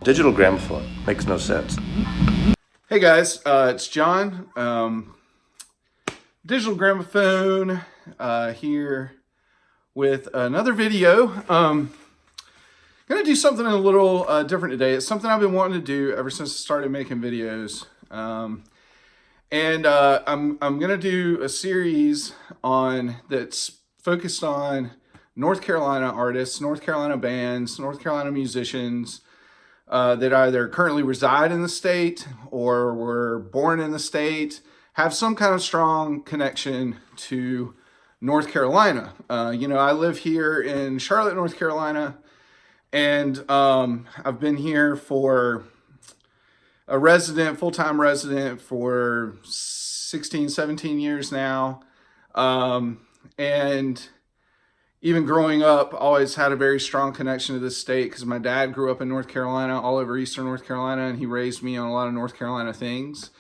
Digital gramophone makes no sense. Hey guys, it's John. Digital Gramophone here with another video. Gonna do something a little different today. It's something I've been wanting to do ever since I started making videos. I'm gonna do a series that's focused on North Carolina artists, North Carolina bands, North Carolina musicians that either currently reside in the state or were born in the state, have some kind of strong connection to North Carolina. I live here in Charlotte, North Carolina, and I've been here for full-time resident for 16, 17 years now. And even growing up, always had a very strong connection to this state because my dad grew up in North Carolina, all over Eastern North Carolina, and he raised me on a lot of North Carolina things.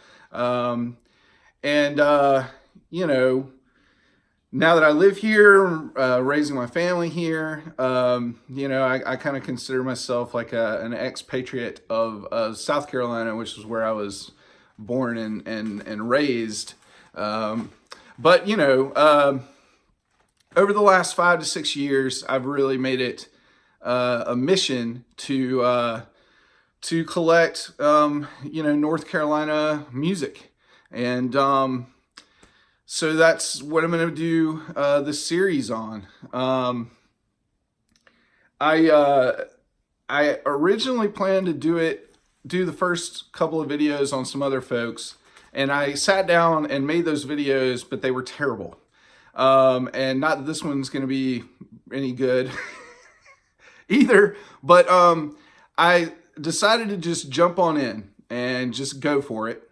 Now that I live here, raising my family here, I kind of consider myself like an expatriate of South Carolina, which is where I was born and raised. Over the last 5 to 6 years, I've really made it a mission to collect, North Carolina music. And so that's what I'm going to do this series on. I originally planned to do the first couple of videos on some other folks, and I sat down and made those videos, but they were terrible. And not that this one's going to be any good either, but I decided to just jump on in and just go for it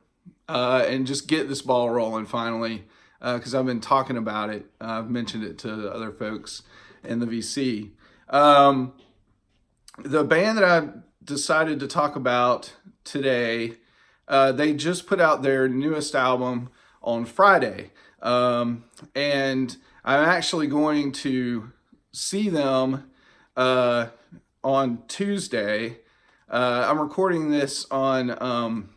and just get this ball rolling finally. Because I've been talking about it. I've mentioned it to other folks in the VC. The band that I decided to talk about today, they just put out their newest album on Friday. And I'm actually going to see them on Tuesday. I'm recording this on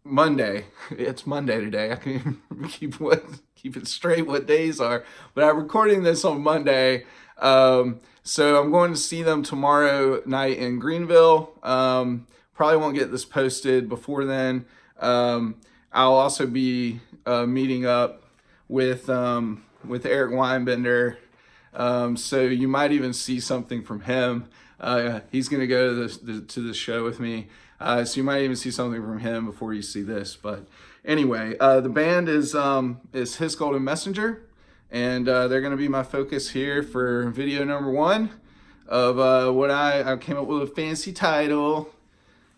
Monday. It's Monday today. I can keep it straight what days are, but I'm recording this on Monday. So I'm going to see them tomorrow night in Greenville. Probably won't get this posted before then. I'll also be meeting up with Eric Weinbender. So you might even see something from him. He's going to go to the show with me. So you might even see something from him before you see this. But anyway, the band is His Golden Messenger, and they're going to be my focus here for video number 1 of what I came up with a fancy title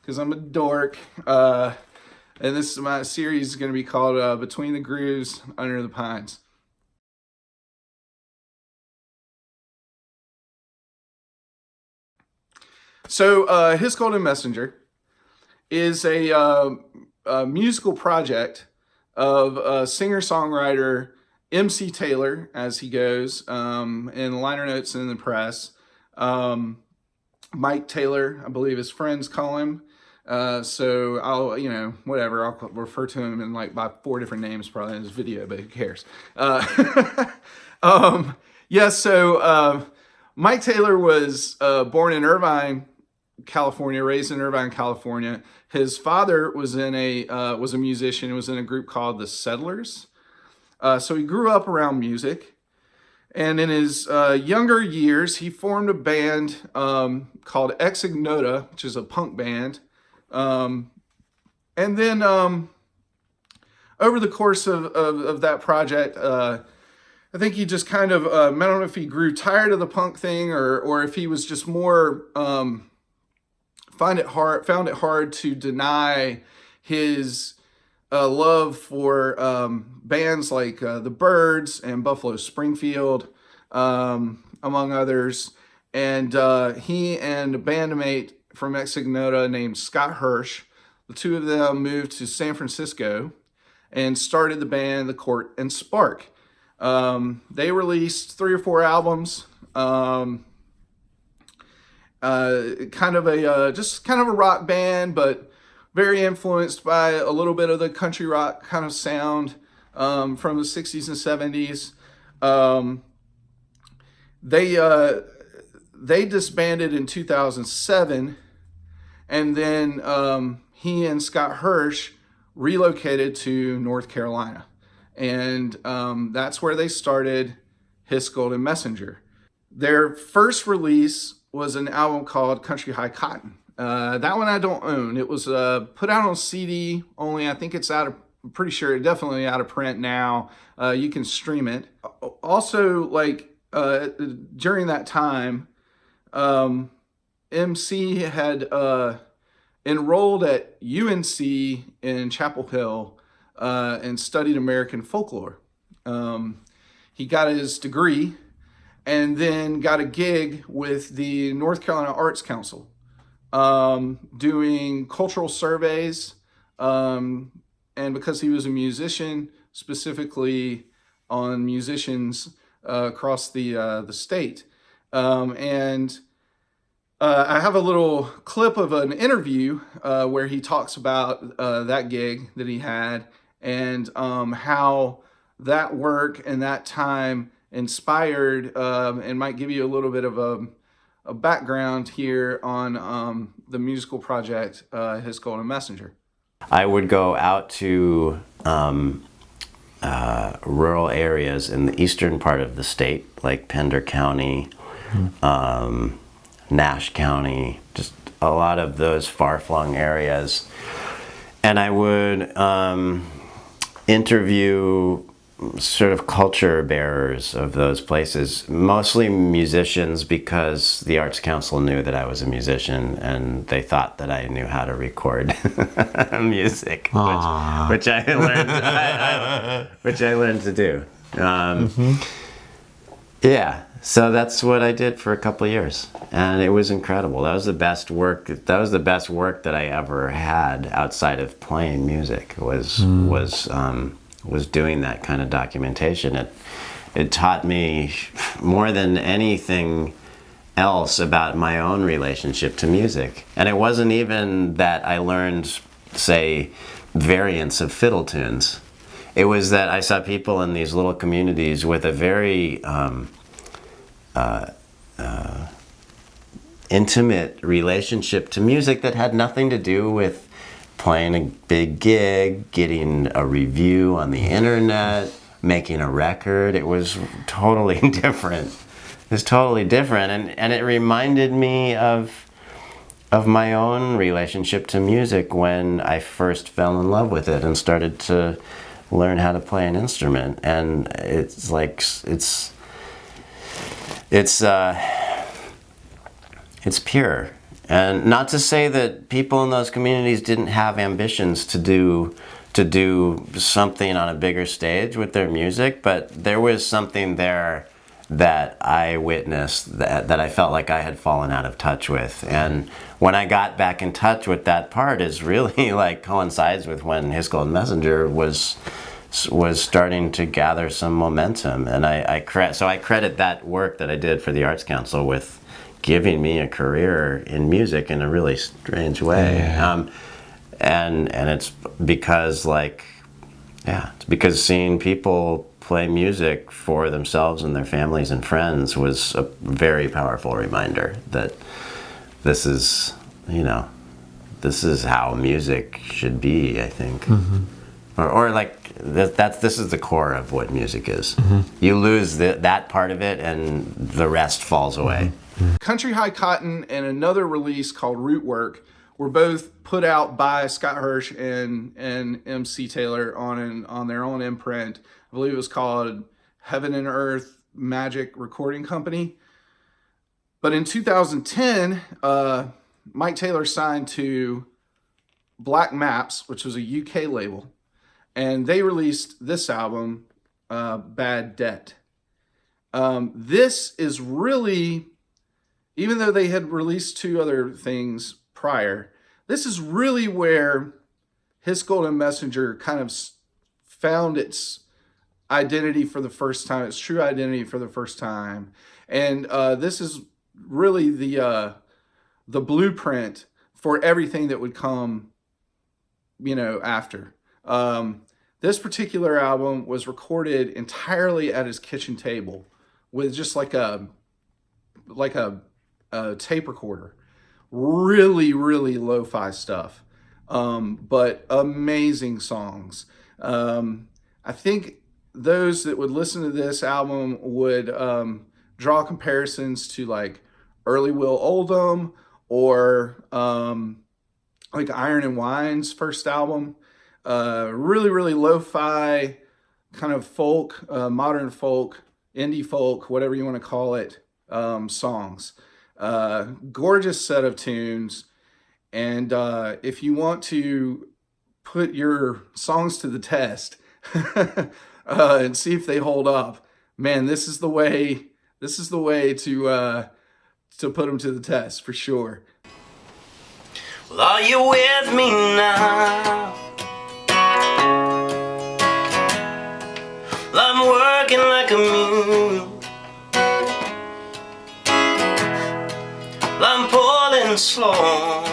because I'm a dork. And this my series is going to be called Between the Grooves, Under the Pines. So His Golden Messenger is a musical project of singer-songwriter MC Taylor, as he goes in liner notes in the press. Mike Taylor, I believe his friends call him. So I'll, whatever, I'll refer to him in by 4 different names probably in this video, but who cares? Mike Taylor was born in Irvine, California, raised in Irvine, California. His father was a musician. He was in a group called the Settlers. So he grew up around music. And in his younger years, he formed a band called Ex Ignota, which is a punk band. And then over the course of that project, I think he just kind of, I don't know if he grew tired of the punk thing or if he was just more, found it hard to deny his love for bands like the Byrds and Buffalo Springfield, among others. And he and a bandmate from Ex Ignota named Scott Hirsch, the two of them moved to San Francisco and started the band The Court and Spark. They released 3 or 4 albums. Kind of a rock band, but very influenced by a little bit of the country rock kind of sound from the 60s and 70s. They disbanded in 2007, and then he and Scott Hirsch relocated to North Carolina, and that's where they started Hiss Golden Messenger. Their first release was an album called Country High Cotton. That one I don't own. It was put out on CD only. I think it's I'm pretty sure it's definitely out of print now. You can stream it. Also, during that time, MC had enrolled at UNC in Chapel Hill and studied American folklore. He got his degree and then got a gig with the North Carolina Arts Council, doing cultural surveys, and because he was a musician, specifically on musicians across the state. And I have a little clip of an interview where he talks about that gig that he had, and how that work and that time inspired, and might give you a little bit of a background here on the musical project, Hiss Golden Messenger. I would go out to rural areas in the eastern part of the state, like Pender County, Nash County, just a lot of those far-flung areas. And I would interview sort of culture bearers of those places, mostly musicians, because the Arts Council knew that I was a musician and they thought that I knew how to record music, which I learned to do. Yeah, so that's what I did for a couple of years, and it was incredible. That was the best work. That was the best work that I ever had outside of playing music. Was doing that kind of documentation. It taught me more than anything else about my own relationship to music. And it wasn't even that I learned, say, variants of fiddle tunes. It was that I saw people in these little communities with a very intimate relationship to music that had nothing to do with playing a big gig, getting a review on the internet, making a record. It was totally different. It was totally different, and it reminded me of my own relationship to music when I first fell in love with it and started to learn how to play an instrument. And it's like it's pure. And not to say that people in those communities didn't have ambitions to do something on a bigger stage with their music, but there was something there that I witnessed that I felt like I had fallen out of touch with. And when I got back in touch with that part is really like coincides with when Hiss Golden Messenger was starting to gather some momentum. And I credit that work that I did for the Arts Council with giving me a career in music in a really strange way. Yeah. And it's because it's because seeing people play music for themselves and their families and friends was a very powerful reminder that this is how music should be, I think. Mm-hmm. Or this is the core of what music is. Mm-hmm. You lose that part of it and the rest falls away. Mm-hmm. Country High Cotton and another release called Root Work were both put out by Scott Hirsch and MC Taylor on their own imprint. I believe it was called Heaven and Earth Magic Recording Company. But in 2010, Mike Taylor signed to Black Maps, which was a UK label, and they released this album, Bad Debt. This is really, even though they had released 2 other things prior, this is really where Hiss Golden Messenger kind of found its identity for the first time, its true identity for the first time. And this is really the blueprint for everything that would come, after. This particular album was recorded entirely at his kitchen table with just like a tape recorder. Really, really lo-fi stuff, but amazing songs. I think those that would listen to this album would draw comparisons to like early Will Oldham or like Iron and Wine's first album. Really, really lo-fi, kind of folk, modern folk, indie folk, whatever you want to call it, songs. Gorgeous set of tunes. And if you want to put your songs to the test and see if they hold up, man, this is the way to put them to the test for sure. Well, are you with me now? Well, I'm working like a mule. Well, I'm pulling slow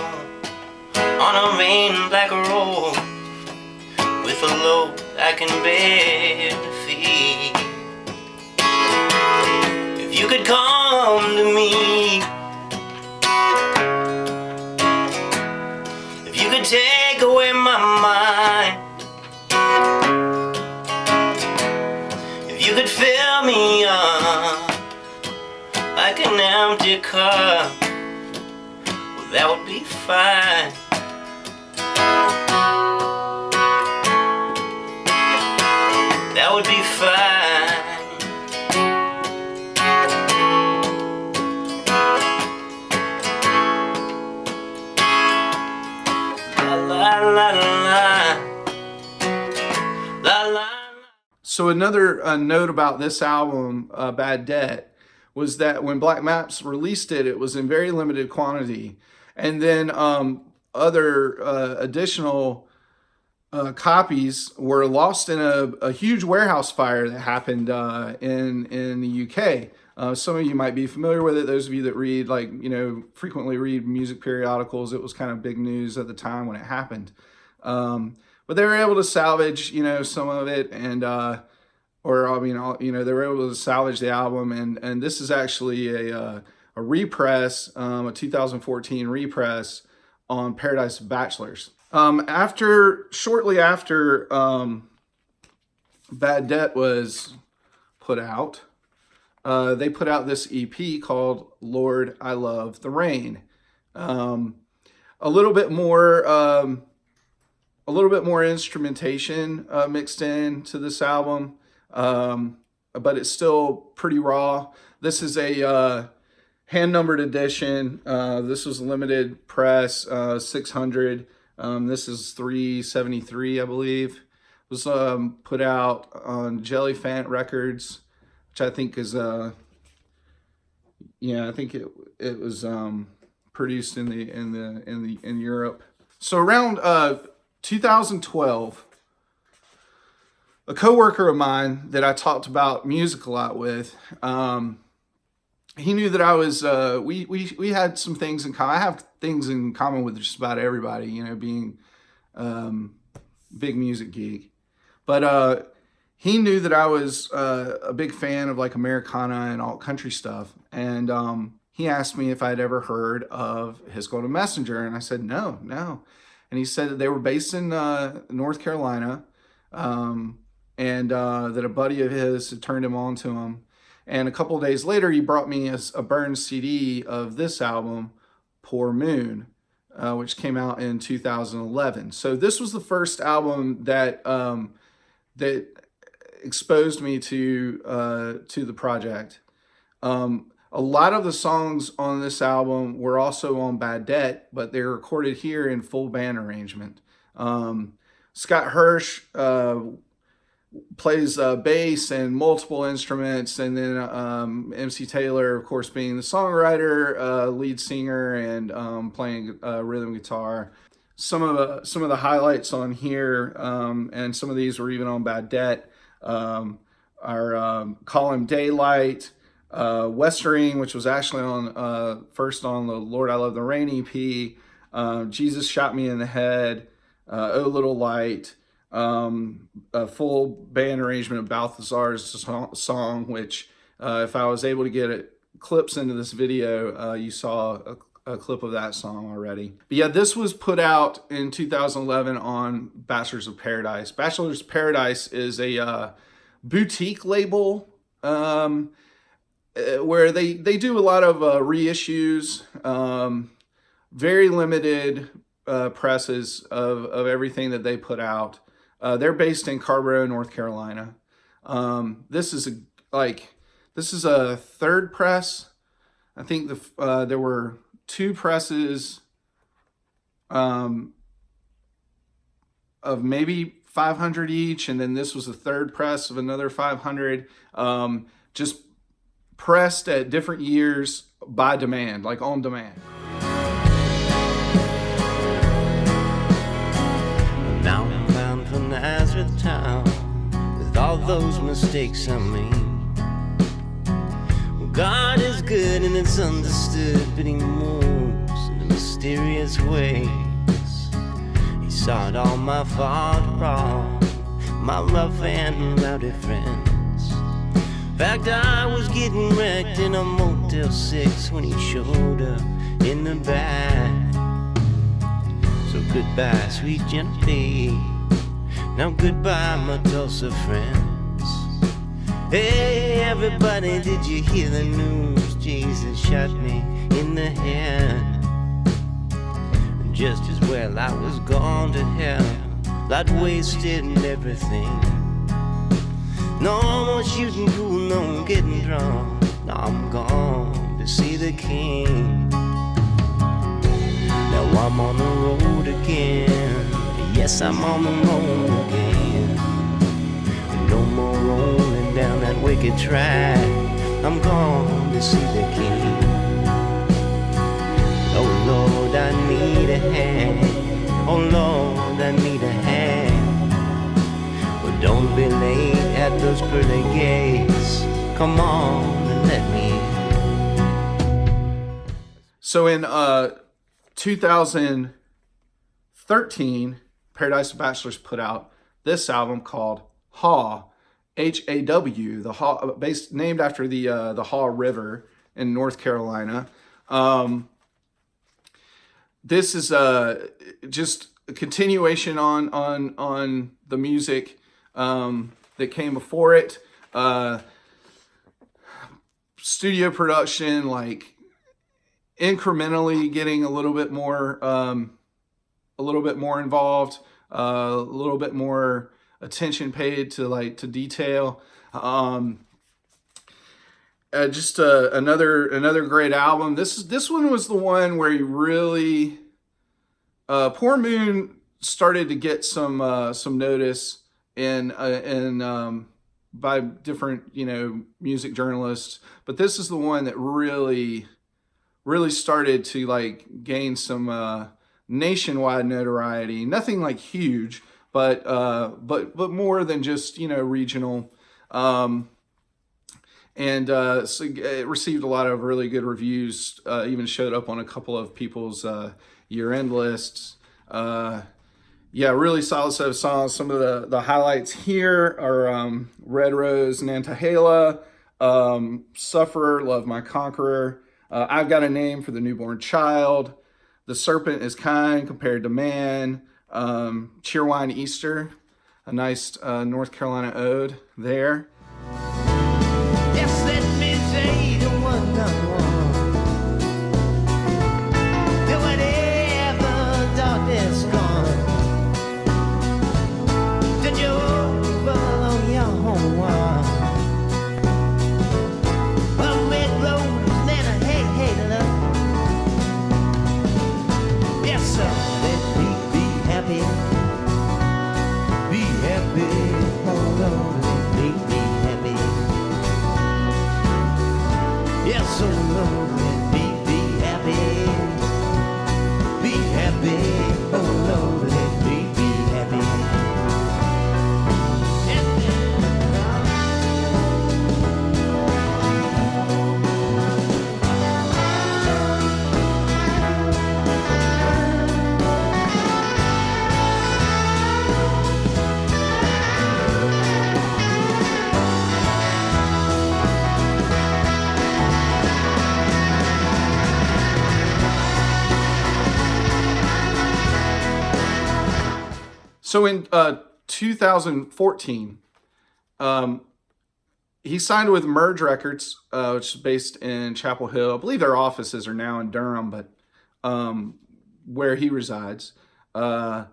on a rain black road with a load I can barely feel. If you could come to me, if you could take away my mind, if you could fill me up like an empty cup, well, that would be fine. That would be fine. La la la la la la. So another note about this album, Bad Debt, was that when Black Maps released it, it was in very limited quantity. And then other additional copies were lost in a huge warehouse fire that happened in the UK. Some of you might be familiar with it. Those of you that read, frequently read music periodicals, it was kind of big news at the time when it happened. But they were able to salvage, some of it, and they were able to salvage the album. And this is actually a repress, a 2014 repress on Paradise Bachelors. Shortly after Bad Debt was put out, they put out this EP called Lord, I Love the Rain. A little bit more instrumentation mixed in to this album, but it's still pretty raw. This is a hand-numbered edition. This was limited press, 600. This is 373, I believe. It was put out on Jellyfant Records, which I think is I think it was produced in Europe. So around 2012, a coworker of mine that I talked about music a lot with, he knew that I was, we had some things in common. I have things in common with just about everybody, being big music geek. But he knew that I was a big fan of like Americana and alt country stuff. And he asked me if I'd ever heard of His Golden Messenger. And I said, no. And he said that they were based in North Carolina, and that a buddy of his had turned him on to him. And a couple of days later, he brought me a burned CD of this album, Poor Moon, which came out in 2011. So this was the first album that that exposed me to the project. A lot of the songs on this album were also on Bad Debt, but they're recorded here in full band arrangement. Scott Hirsch plays bass and multiple instruments, and then MC Taylor, of course, being the songwriter, lead singer, and playing rhythm guitar. some of the highlights on here, and some of these were even on Bad Debt, are Call Him Daylight, Westering, which was actually on first on the Lord I Love the Rain EP, Jesus Shot Me in the Head, Oh Little Light, a full band arrangement of Balthazar's song, which if I was able to get clips into this video, you saw a clip of that song already. But yeah, this was put out in 2011 on Bachelors of Paradise. Bachelors of Paradise is a boutique label where they do a lot of reissues, very limited presses of everything that they put out. They're based in Carrboro, North Carolina. This is a third press. I think there were 2 presses of maybe 500 each, and then this was the third press of another 500, just pressed at different years by demand, like on demand. Now I'm bound for Nazareth town with all those mistakes I made. Well, God is good and it's understood, but he moves in mysterious ways. He sought all my fault wrong, my love and rowdy friends. In fact, I was getting wrecked in a Motel 6 when he showed up in the back. So goodbye, sweet Genevieve. Now goodbye, my Tulsa friends. Hey, everybody, did you hear the news? Jesus shot me in the head. And just as well I was gone to hell. I'd wasted everything. No more shooting pool, no more getting drunk. Now I'm gone to see the king. Now I'm on the road again. Yes, I'm on the road again. No more rolling down that wicked track. I'm gone to see the king. Oh Lord, I need a hand. Oh Lord, I need a hand. But don't be late at those pearly gates. Come on and let me in. So in 2013, Paradise of Bachelors put out this album called Haw, H-A-W, the Haw, named after the Haw River in North Carolina. This is just a continuation on the music that came before it. Studio production, like incrementally getting a little bit more involved, a little bit more attention paid to detail. Just another great album. This one was the one where he really Poor Moon started to get some notice in by different music journalists, but this is the one that really started to gain some nationwide notoriety. Nothing huge, but more than just regional. So it received a lot of really good reviews. Even showed up on a couple of people's year-end lists. Really solid set of songs. Some of the highlights here are Red Rose, Nantahala, Sufferer, Love My Conqueror, I've Got a Name for the Newborn Child, The Serpent is Kind Compared to Man, Cheerwine Easter, a nice North Carolina ode there. Yes, let me say the one done one. That whatever darkness gone, that you follow your home wall. A red rose and a hey love. Yes, sir. Let me be happy. Be happy. Hold on. Let me be happy. Yes, so Lord, let me be happy. Be happy. Oh Lord. So in 2014, he signed with Merge Records, which is based in Chapel Hill. I believe their offices are now in Durham, but where he resides. Yeah,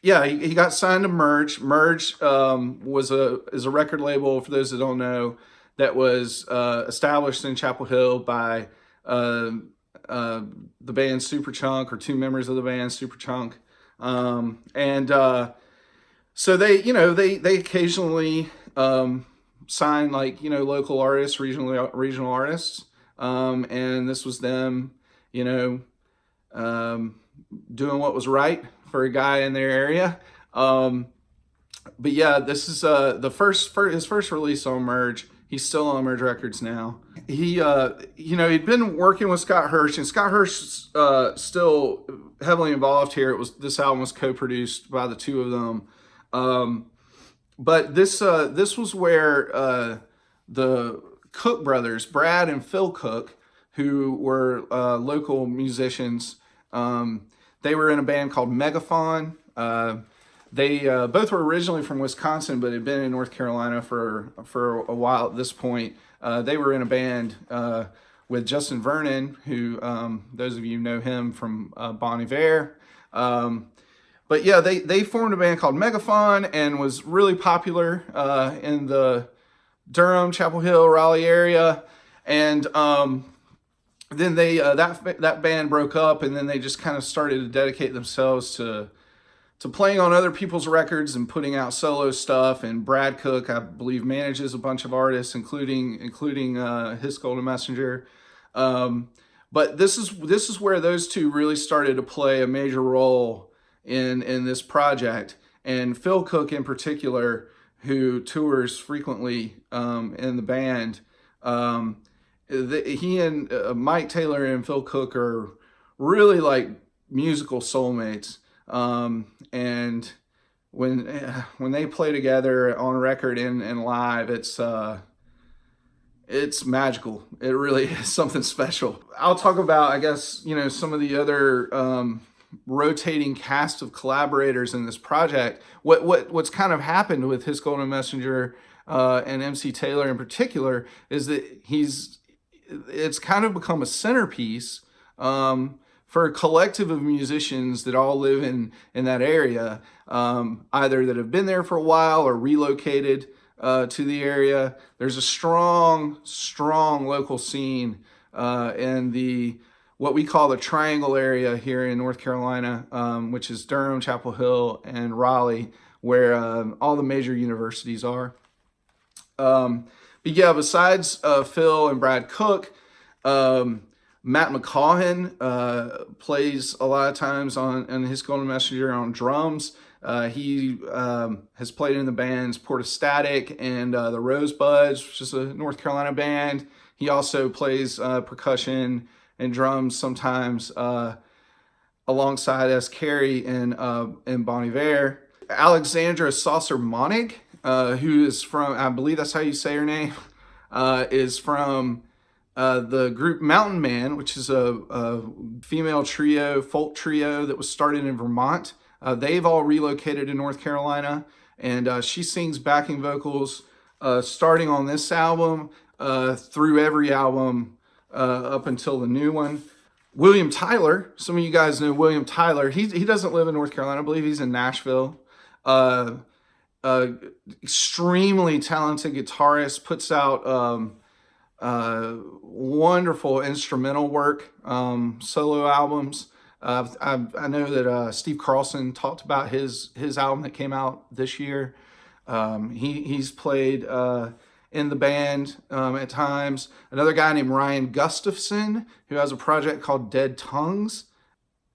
he got signed to Merge. Merge is a record label, for those that don't know, that was established in Chapel Hill by the band Superchunk, or two members of the band Superchunk. So they occasionally sign, like, local artists, regional artists. And this was them, doing what was right for a guy in their area. But yeah, this is his first release on Merge. He's still on Merge Records now. He'd been working with Scott Hirsch, and Scott Hirsch's still heavily involved here. This album was co-produced by the two of them. But this was where the Cook brothers, Brad and Phil Cook, who were local musicians, they were in a band called Megaphon. They both were originally from Wisconsin, but had been in North Carolina for a while at this point. They were in a band with Justin Vernon, who those of you know him from Bon Iver. But yeah, they formed a band called Megaphon and was really popular in the Durham, Chapel Hill, Raleigh area. And then they that band broke up, and then they just kind of started to dedicate themselves to playing on other people's records and putting out solo stuff. And Brad Cook, I believe, manages a bunch of artists, including His Golden Messenger. But this is where those two really started to play a major role in this project. And Phil Cook in particular, who tours frequently in the band, he and Mike Taylor and Phil Cook are really like musical soulmates. And when they play together on record and live, it's magical. It really is something special. I'll talk about, I guess, some of the other rotating cast of collaborators in this project. What's kind of happened with His Golden Messenger and MC Taylor in particular is that it's kind of become a centerpiece for a collective of musicians that all live in that area, either that have been there for a while or relocated to the area. There's a strong local scene in what we call the Triangle area here in North Carolina, which is Durham, Chapel Hill, and Raleigh, where all the major universities are. But yeah, besides Phil and Brad Cook, Matt McCaughan plays a lot of times on His Golden Messenger on drums. He has played in the bands Portastatic and the Rosebuds, which is a North Carolina band. He also plays percussion and drums sometimes alongside S. Carey in Bon Iver. Alexandra Saucer-Monig, who is from, I believe that's how you say her name, is from the group Mountain Man, which is a female trio, folk trio that was started in Vermont. They've all relocated to North Carolina, and she sings backing vocals starting on this album through every album up until the new one. William Tyler, some of you guys know William Tyler. He doesn't live in North Carolina. I believe he's in Nashville. Extremely talented guitarist, puts out wonderful instrumental work, solo albums. I know that Steve Carlson talked about his album that came out this year. He's played in the band at times. Another guy named Ryan Gustafson, who has a project called Dead Tongues.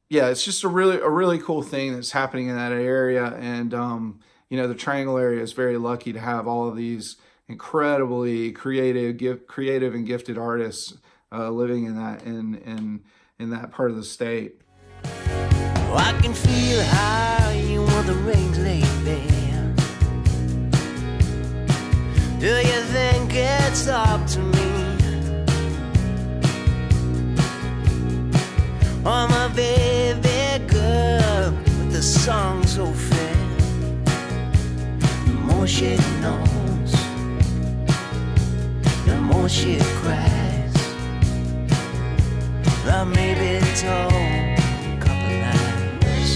Yeah, it's just a really cool thing that's happening in that area. And the Triangle area is very lucky to have all of these incredibly creative and gifted artists living in that part of the state. Oh, I can feel how you want the rain lately. Do you think it's up to me? Oh, my baby girl, song so fair, the more she knows, the more she cries. I maybe told a couple lies.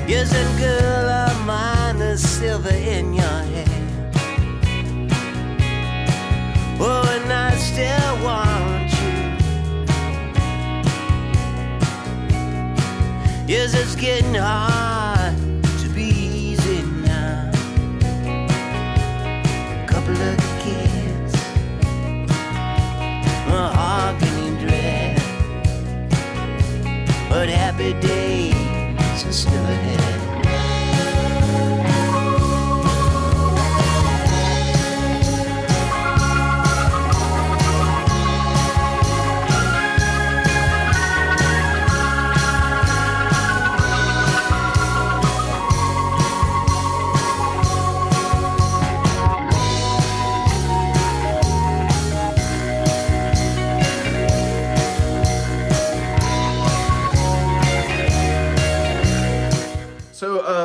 Yes, and girl, I mind the silver in your hair. Oh, and I still want you. Yes, it's getting hard to be easy now. A couple of kids, a agony dread, but happy days are still ahead.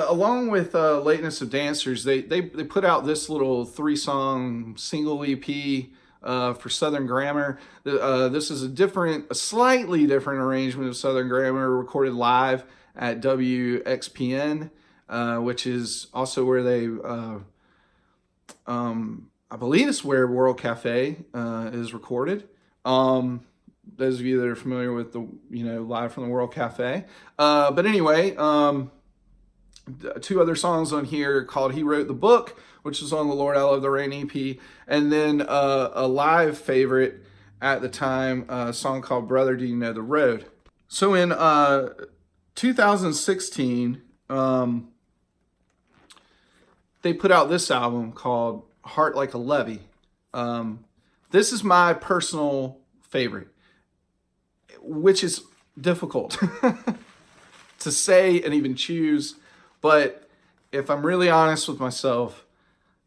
Along with Lateness of Dancers, they put out this little 3-song single EP for Southern Grammar. This is a slightly different arrangement of Southern Grammar, recorded live at WXPN, which is also where they, I believe it's where World Cafe is recorded. Those of you that are familiar with the, Live from the World Cafe. But anyway, 2 other songs on here called He Wrote the Book, which is on the Lord I Love the Rain EP, and then a live favorite at the time, a song called Brother Do You Know the Road. So in 2016, they put out this album called Heart Like a Levee. This is my personal favorite, which is difficult to say and even choose. But if I'm really honest with myself,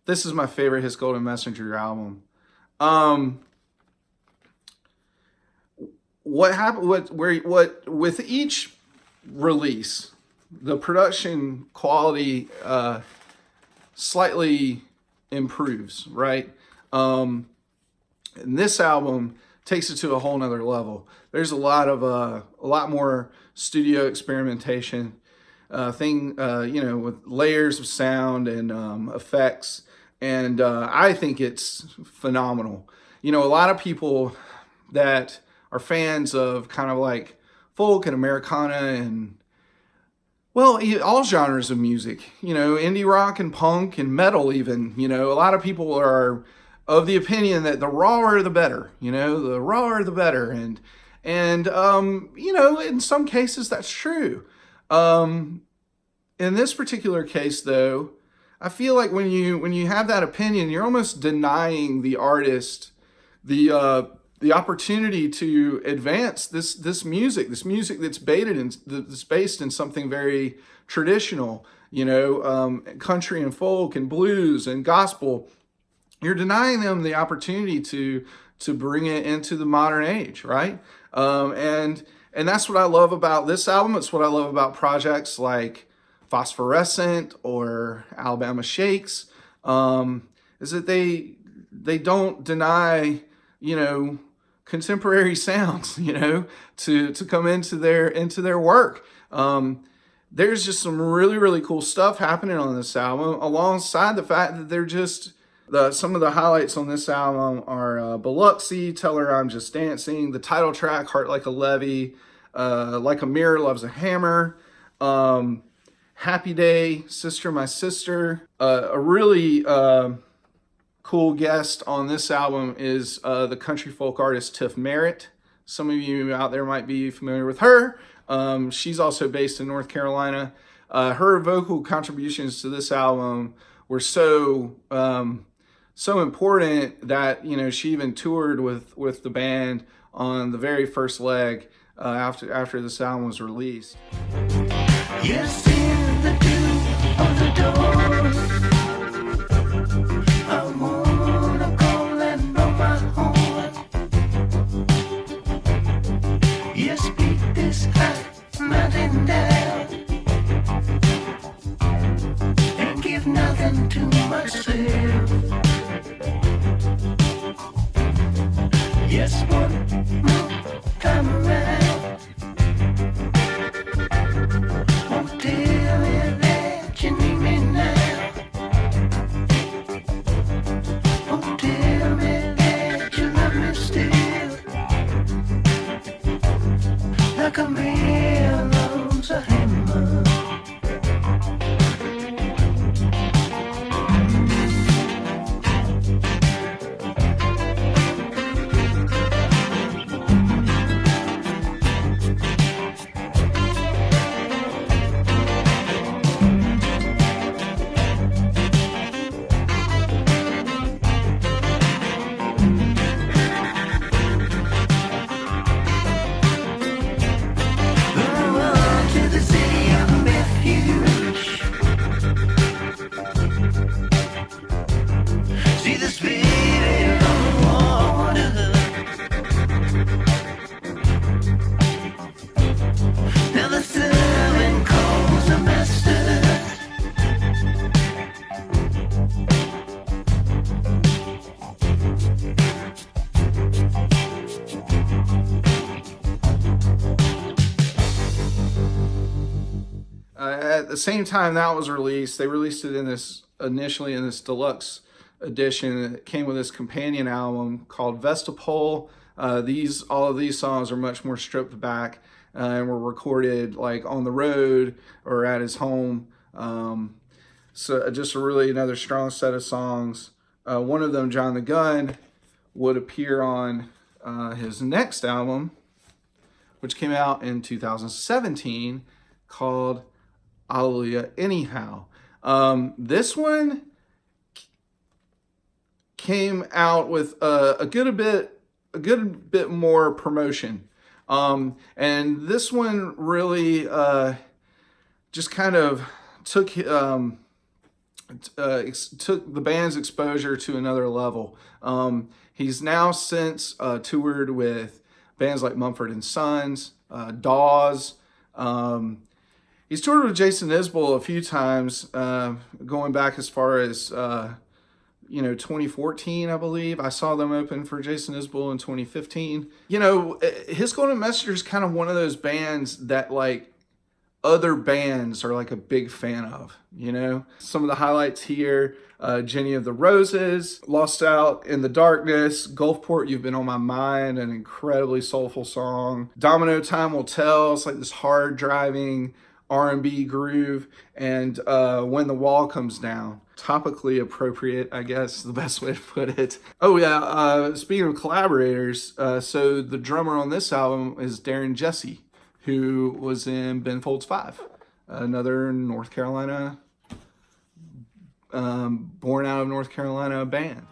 this is my favorite His Golden Messenger album. What happened? What with each release, the production quality slightly improves, right? And this album takes it to a whole nother level. There's a lot more studio experimentation. With layers of sound and effects, and I think it's phenomenal. A lot of people that are fans of kind of like folk and Americana and, well, all genres of music, indie rock and punk and metal even, a lot of people are of the opinion that the rawer the better, the rawer the better, and in some cases that's true. In this particular case, though, I feel like when you have that opinion, you're almost denying the artist the opportunity to advance this music that's based in something very traditional, country and folk and blues and gospel. You're denying them the opportunity to bring it into the modern age, right? And that's what I love about this album. It's what I love about projects like Phosphorescent or Alabama Shakes, is that they don't deny, contemporary sounds, to come into their work. There's just some really, really cool stuff happening on this album, alongside the fact that they're just some of the highlights on this album are Biloxi, Tell Her I'm Just Dancing, the title track, Heart Like a Levee, Like a Mirror Loves a Hammer, Happy Day, Sister My Sister. A really cool guest on this album is the country folk artist Tiff Merritt. Some of you out there might be familiar with her. She's also based in North Carolina. Her vocal contributions to this album were so important that she even toured with the band on the very first leg after this album was released. You see the dew on the door. I wanna call and blow my horn. You speak this high mountain down. the same time that was released, they released it initially in this deluxe edition. It came with this companion album called Vestipole. All of these songs are much more stripped back and were recorded like on the road or at his home. So just really another strong set of songs. One of them, John the Gun, would appear on his next album, which came out in 2017, called Hallelujah Anyhow. This one came out with a good bit more promotion. And this one really just kind of took the band's exposure to another level. He's now since toured with bands like Mumford & Sons, Dawes. He's toured with Jason Isbell a few times, going back as far as 2014, I believe. I saw them open for Jason Isbell in 2015. His Golden Messenger is kind of one of those bands that like other bands are like a big fan of, Some of the highlights here, Jenny of the Roses, Lost Out in the Darkness, Gulfport, You've Been on My Mind, an incredibly soulful song. Domino Time Will Tell, it's like this hard driving R&B groove, and When the Wall Comes Down. Topically appropriate, I guess, the best way to put it. Oh yeah, speaking of collaborators, so the drummer on this album is Darren Jesse, who was in Ben Folds 5, another North Carolina, born out of North Carolina band.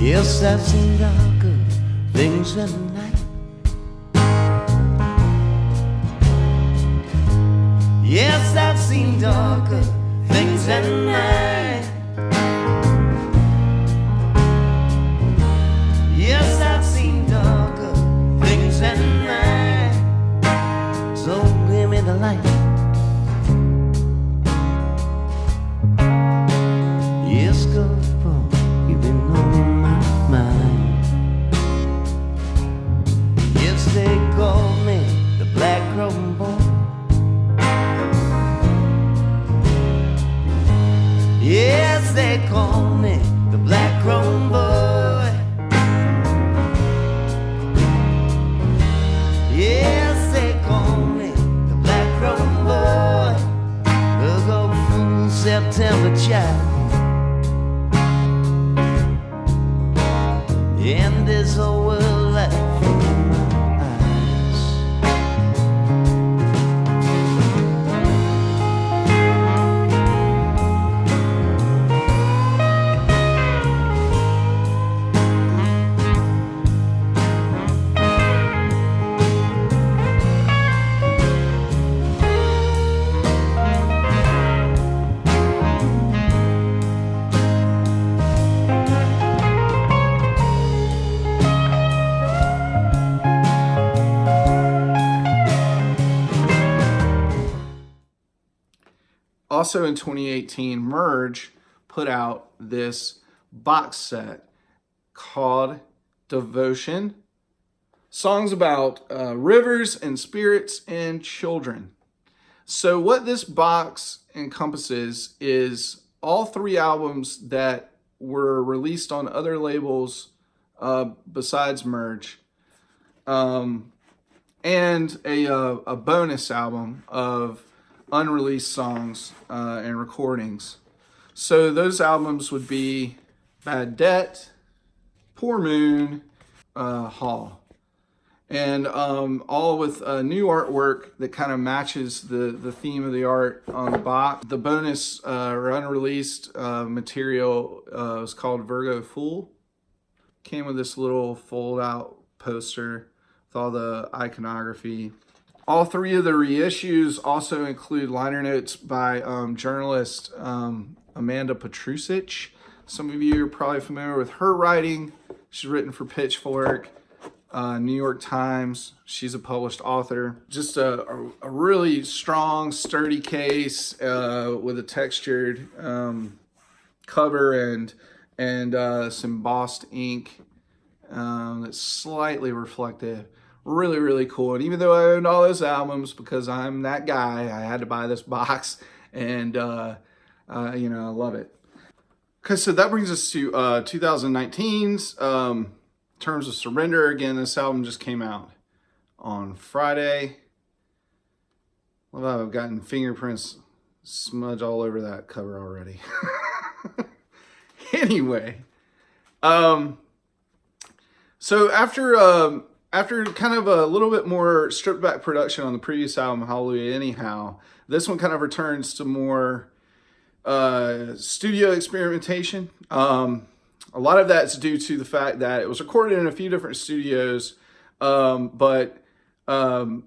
Yes, I've seen darker things at night. Yes, I've seen darker things at night. Yes, I've seen darker things at night. So give me the light. Yes, Gulfport, you've been on my mind. Yes, they call me the Black Crow Boy. Yes, they call me the Black Crow Boy. Yes, they call me the Black Crow Boy. We'll go full September child. And this whole world life in my eyes. Also in 2018, Merge put out this box set called Devotion. Songs about rivers and spirits and children. So what this box encompasses is all three albums that were released on other labels besides Merge. And a bonus album of unreleased songs and recordings. So those albums would be Bad Debt, Poor Moon, Hall. And all with new artwork that kind of matches the theme of the art on the box. The bonus or unreleased material is called Virgo Fool. Came with this little fold out poster with all the iconography. All three of the reissues also include liner notes by journalist Amanda Petrusic. Some of you are probably familiar with her writing. She's written for Pitchfork, New York Times. She's a published author. Just a really strong, sturdy case with a textured cover and some embossed ink that's slightly reflective. Really, really cool. And even though I owned all those albums, because I'm that guy, I had to buy this box, and I love it. Okay, so that brings us to 2019's Terms of Surrender. Again, this album just came out on Friday. Love how I've gotten fingerprints smudge all over that cover already. Anyway, so after kind of a little bit more stripped back production on the previous album, Hallelujah Anyhow, this one kind of returns to more studio experimentation. A lot of that's due to the fact that it was recorded in a few different studios, but kind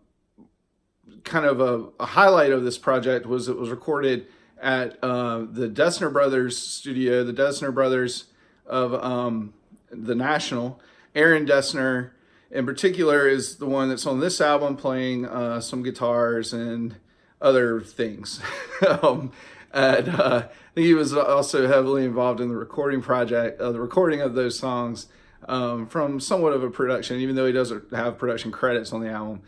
of a highlight of this project was it was recorded at the Dessner Brothers studio. The Dessner Brothers of the National. Aaron Dessner in particular is the one that's on this album playing some guitars and other things. I think he was also heavily involved in the recording project, the recording of those songs from somewhat of a production, even though he doesn't have production credits on the album.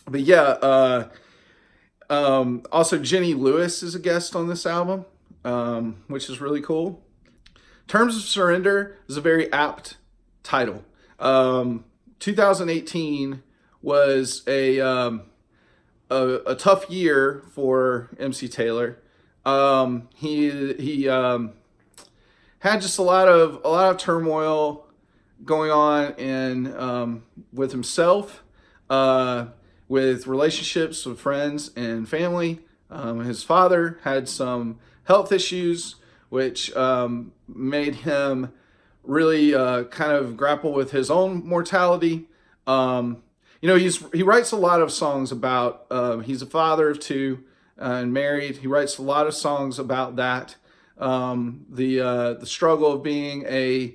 But yeah, also Jenny Lewis is a guest on this album, which is really cool. Terms of Surrender is a very apt title. 2018 was a tough year for MC Taylor. He had just a lot of turmoil going on in with himself, with relationships with friends and family. His father had some health issues, which made him really kind of grapple with his own mortality. He writes a lot of songs about, he's a father of two and married. He writes a lot of songs about that, the struggle of being a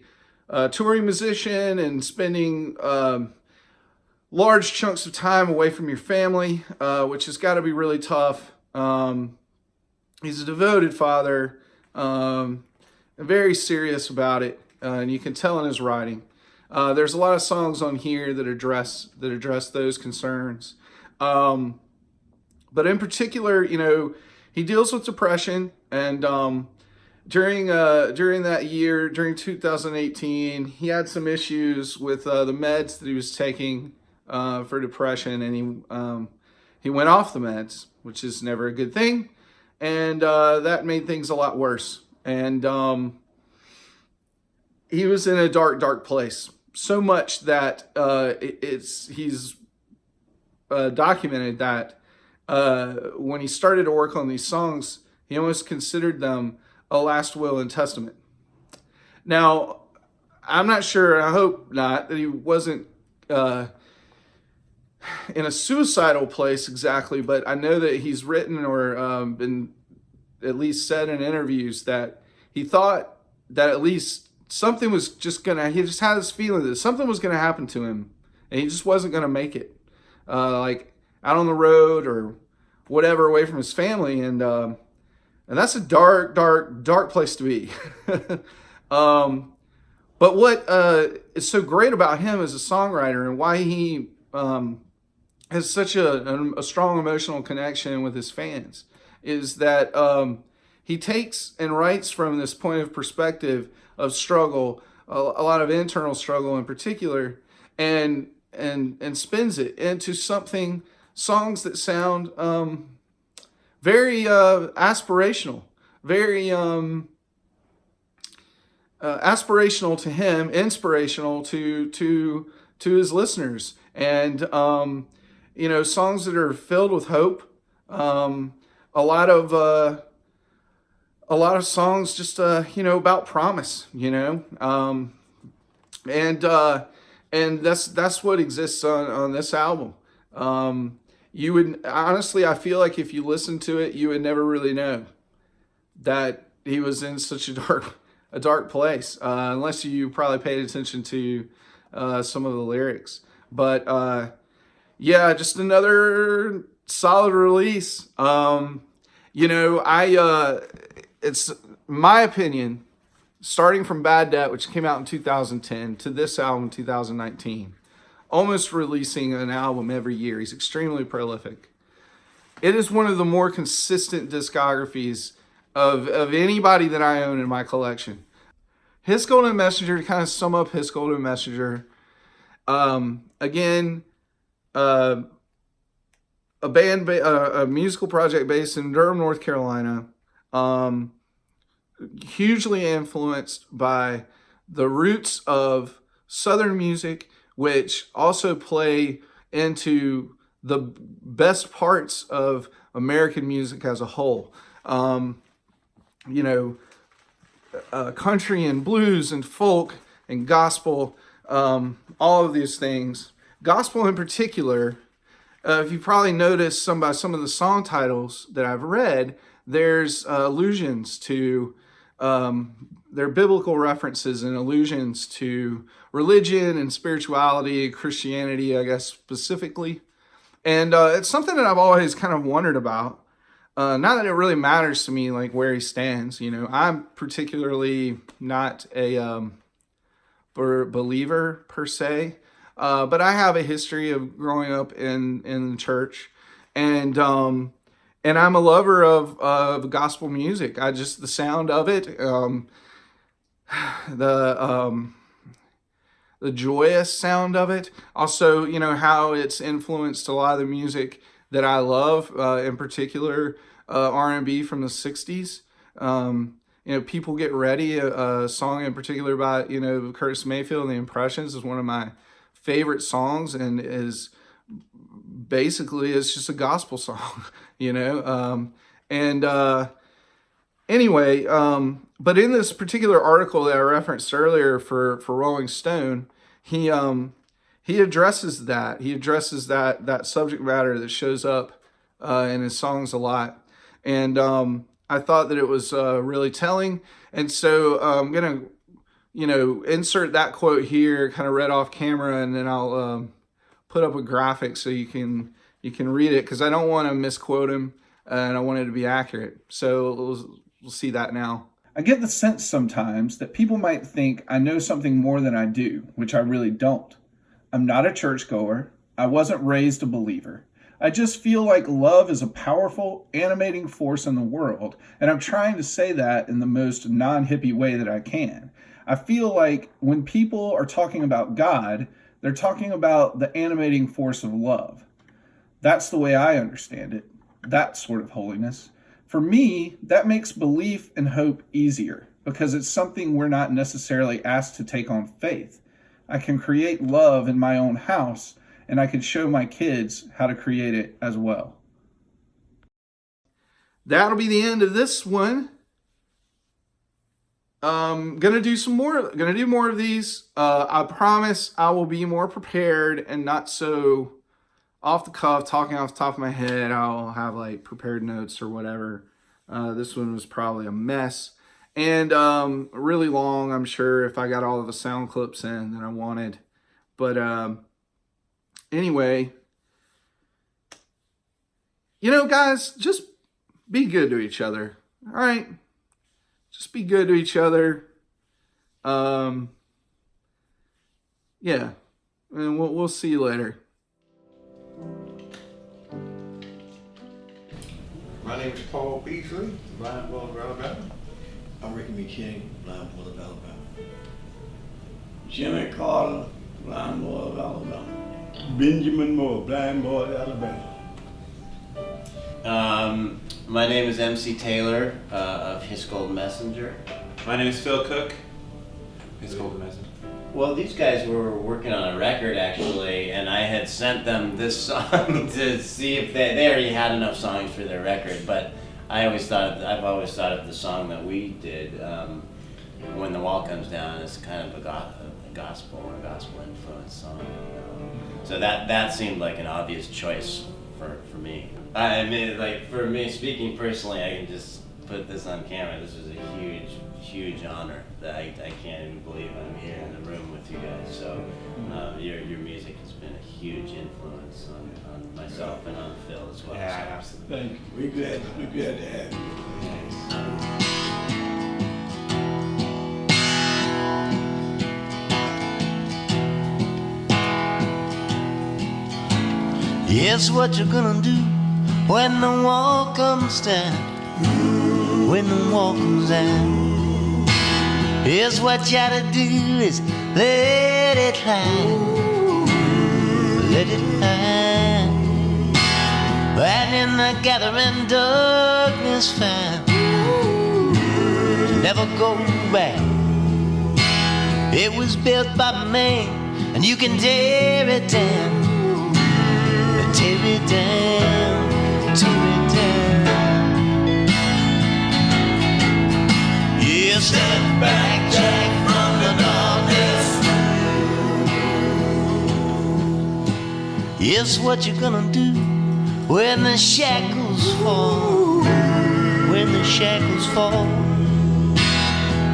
touring musician and spending large chunks of time away from your family, which has got to be really tough. He's a devoted father, very serious about it, and you can tell in his writing. There's a lot of songs on here that address those concerns. But in particular, he deals with depression, and during that year, during 2018, he had some issues with the meds that he was taking for depression, and he went off the meds, which is never a good thing, and that made things a lot worse. And he was in a dark place. So much that he's documented that when he started to work on these songs, he almost considered them a last will and testament. Now, I'm not sure, I hope not, that he wasn't in a suicidal place exactly, but I know that he's written or been at least said in interviews that he thought that at least something was he just had this feeling that something was gonna happen to him, and he just wasn't gonna make it, like out on the road or whatever, away from his family, and that's a dark place to be. But what is so great about him as a songwriter, and why he has such a strong emotional connection with his fans, is that he takes and writes from this point of perspective of struggle, a lot of internal struggle in particular, and spins it into songs that sound very aspirational, very aspirational to him, inspirational to his listeners, and songs that are filled with hope. A lot of songs just about promise, and that's what exists on this album. You would honestly, I feel like if you listen to it, you would never really know that he was in such a dark place, unless you probably paid attention to some of the lyrics. But yeah, just another solid release. It's my opinion, starting from Bad Debt, which came out in 2010, to this album in 2019, almost releasing an album every year. He's extremely prolific. It is one of the more consistent discographies of anybody that I own in my collection. His Golden Messenger, to kind of sum up His Golden Messenger, again, a musical project based in Durham, North Carolina, hugely influenced by the roots of Southern music, which also play into the best parts of American music as a whole. Country and blues and folk and gospel, all of these things. Gospel in particular, if you probably noticed some of the song titles that I've read, there's allusions to, there are biblical references and allusions to religion and spirituality, Christianity, I guess, specifically. And it's something that I've always kind of wondered about. Not that it really matters to me, like, where he stands. I'm particularly not a believer per se, but I have a history of growing up in the church, and I'm a lover of gospel music. The sound of it, the joyous sound of it. Also, how it's influenced a lot of the music that I love, in particular R&B from the 60s. People Get Ready, a song in particular by, Curtis Mayfield and the Impressions, is one of my favorite songs, and is basically, it's just a gospel song, Anyway, but in this particular article that I referenced earlier for Rolling Stone, he addresses that. He addresses that subject matter that shows up in his songs a lot. And I thought that it was really telling. And so I'm going to, insert that quote here, kind of read off camera, and then I'll put up a graphic so you can read it, because I don't want to misquote him, and I want it to be accurate. So we'll see that now. I get the sense sometimes that people might think I know something more than I do, which I really don't. I'm not a churchgoer. I wasn't raised a believer. I just feel like love is a powerful, animating force in the world, and I'm trying to say that in the most non-hippie way that I can. I feel like when people are talking about God, they're talking about the animating force of love. That's the way I understand it, that sort of holiness. For me, that makes belief and hope easier, because it's something we're not necessarily asked to take on faith. I can create love in my own house, and I can show my kids how to create it as well. That'll be the end of this one. Gonna do more of these. I promise I will be more prepared and not so off the cuff, talking off the top of my head. I'll have like prepared notes or whatever. This one was probably a mess. And really long, I'm sure, if I got all of the sound clips in that I wanted. But anyway, guys, just be good to each other. All right? Just be good to each other. Yeah. And we'll see you later. My name is Paul Beasley, Blind Boy of Alabama. I'm Ricky McKinney, Blind Boy of Alabama. Jimmy Carter, Blind Boy of Alabama. Benjamin Moore, Blind Boy of Alabama. My name is MC Taylor of His Golden Messenger. My name is Phil Cook, His Golden Messenger. Well, these guys were working on a record actually, and I had sent them this song to see if they already had enough songs for their record. But I've always thought of the song that we did, When the Wall Comes Down, as kind of a gospel influenced song. So that seemed like an obvious choice for me. I mean, like, for me, speaking personally, I can just put this on camera. This was a huge, huge honor that I can't even believe I'm here in the room with you guys. So your music has been a huge influence on myself and on Phil as well. Yeah, So. absolutely. Thank you. We're glad to have you. Here's what you're gonna do when the wall comes down. When the wall comes down. Here's what you gotta do is let it hide. Let it hide. And in the gathering darkness found, never go back. It was built by man, and you can tear it down. Tear it down, tear it down. Yeah, step back, Jack, from the darkness. Here's what you're gonna do when the shackles fall. When the shackles fall.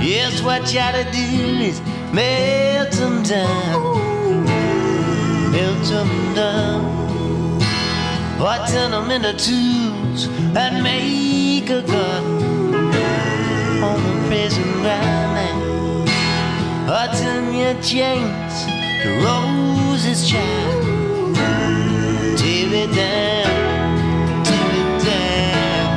Here's what you gotta do is melt them down. Melt them down. Or turn them into tools and make a gun on the prison ground. Or turn your chains to roses, child. Tear it down, tear it down.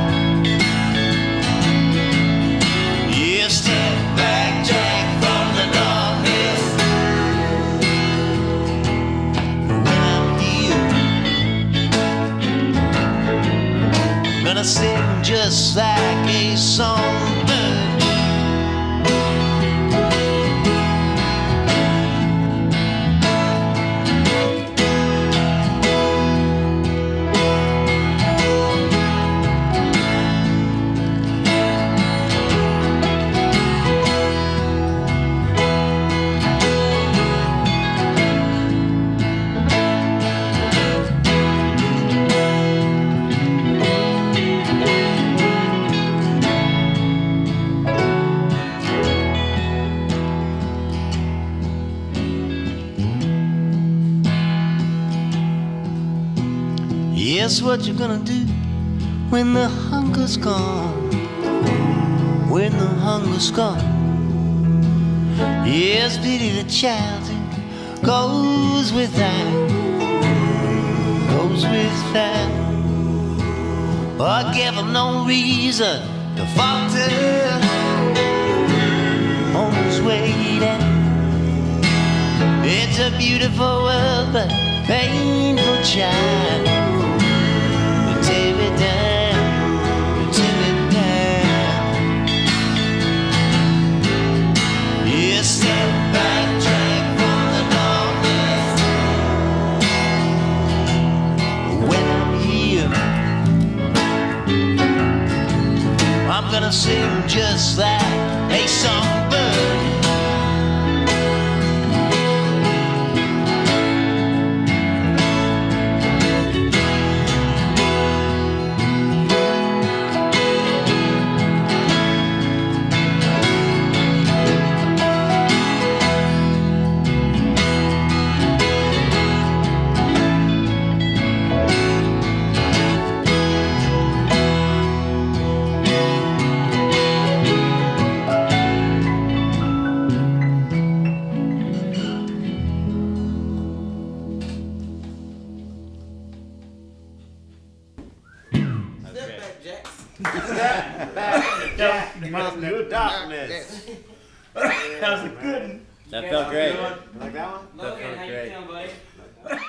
Yeah, step back, Jack, from the darkness. When I'm here, gonna sing just like a songbird. Here's what you're gonna do when the hunger's gone. When the hunger's gone. Yes, pity the child who goes without. Goes without. Or give him no reason to falter on his way down. It's a beautiful world, but painful child. Tear it down, tear it down. Yeah, step back, Jack, from the darkness. When I'm here, I'm gonna sing just like a songbird. From the darkness. That was a good one. That felt great. You like that one? That felt great.